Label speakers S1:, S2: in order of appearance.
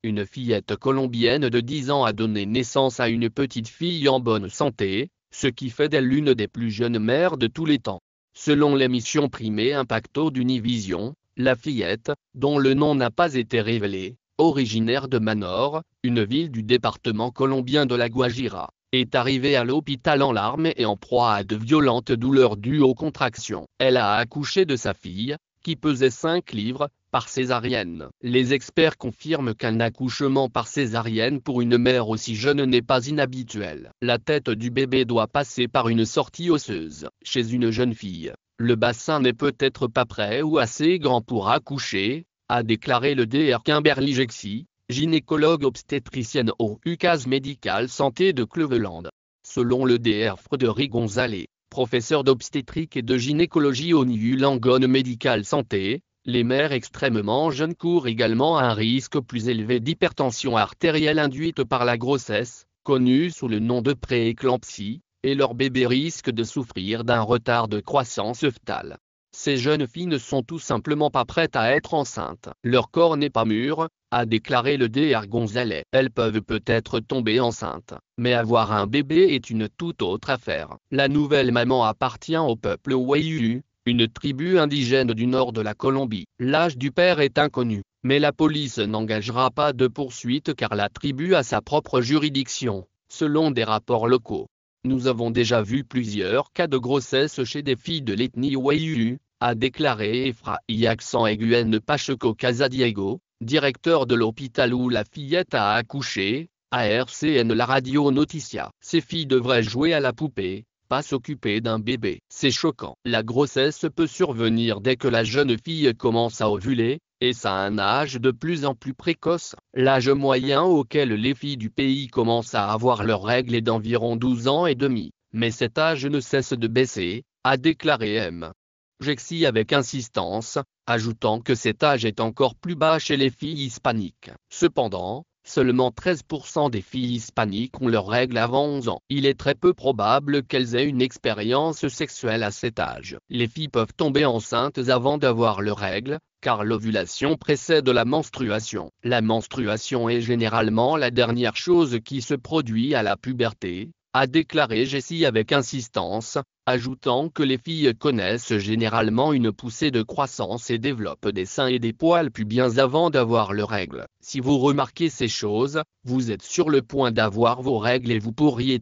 S1: Une fillette colombienne de 10 ans a donné naissance à une petite fille en bonne santé, ce qui fait d'elle l'une des plus jeunes mères de tous les temps. Selon l'émission Primé Impacto d'Univision, la fillette, dont le nom n'a pas été révélé, originaire de Manor, une ville du département colombien de la Guajira, est arrivée à l'hôpital en larmes et en proie à de violentes douleurs dues aux contractions. Elle a accouché de sa fille, qui pesait 5 livres, par césarienne. Les experts confirment qu'un accouchement par césarienne pour une mère aussi jeune n'est pas inhabituel. La tête du bébé doit passer par une sortie osseuse. Chez une jeune fille, le bassin n'est peut-être pas prêt ou assez grand pour accoucher, a déclaré le Dr Kimberly Jexy, gynécologue obstétricienne au UCAS Médical Santé de Cleveland. Selon le Dr Frédéric González, professeur d'obstétrique et de gynécologie au NIU Langone Médical Santé, les mères extrêmement jeunes courent également un risque plus élevé d'hypertension artérielle induite par la grossesse, connue sous le nom de prééclampsie, et leur bébé risque de souffrir d'un retard de croissance œftale. Ces jeunes filles ne sont tout simplement pas prêtes à être enceintes. Leur corps n'est pas mûr, a déclaré le Dr González. Elles peuvent peut-être tomber enceintes, mais avoir un bébé est une toute autre affaire. La nouvelle maman appartient au peuple Wayuu, une tribu indigène du nord de la Colombie. L'âge du père est inconnu, mais la police n'engagera pas de poursuite car la tribu a sa propre juridiction, selon des rapports locaux. Nous avons déjà vu plusieurs cas de grossesse chez des filles de l'ethnie Wayuu, a déclaré Efraïn Accent Eguen Pacheco Casadiego, directeur de l'hôpital où la fillette a accouché, à RCN La Radio Noticia. Ces filles devraient jouer à la poupée, pas s'occuper d'un bébé. C'est choquant. La grossesse peut survenir dès que la jeune fille commence à ovuler, et ça à un âge de plus en plus précoce. L'âge moyen auquel les filles du pays commencent à avoir leurs règles est d'environ 12 ans et demi, mais cet âge ne cesse de baisser, a déclaré M. Jexy avec insistance, ajoutant que cet âge est encore plus bas chez les filles hispaniques. Cependant, seulement 13% des filles hispaniques ont leurs règles avant 11 ans. Il est très peu probable qu'elles aient une expérience sexuelle à cet âge. Les filles peuvent tomber enceintes avant d'avoir leurs règles, car l'ovulation précède la menstruation. La menstruation est généralement la dernière chose qui se produit à la puberté, a déclaré Jexy avec insistance, ajoutant que les filles connaissent généralement une poussée de croissance et développent des seins et des poils pubiens avant d'avoir leurs règles. Si vous remarquez ces choses, vous êtes sur le point d'avoir vos règles et vous pourriez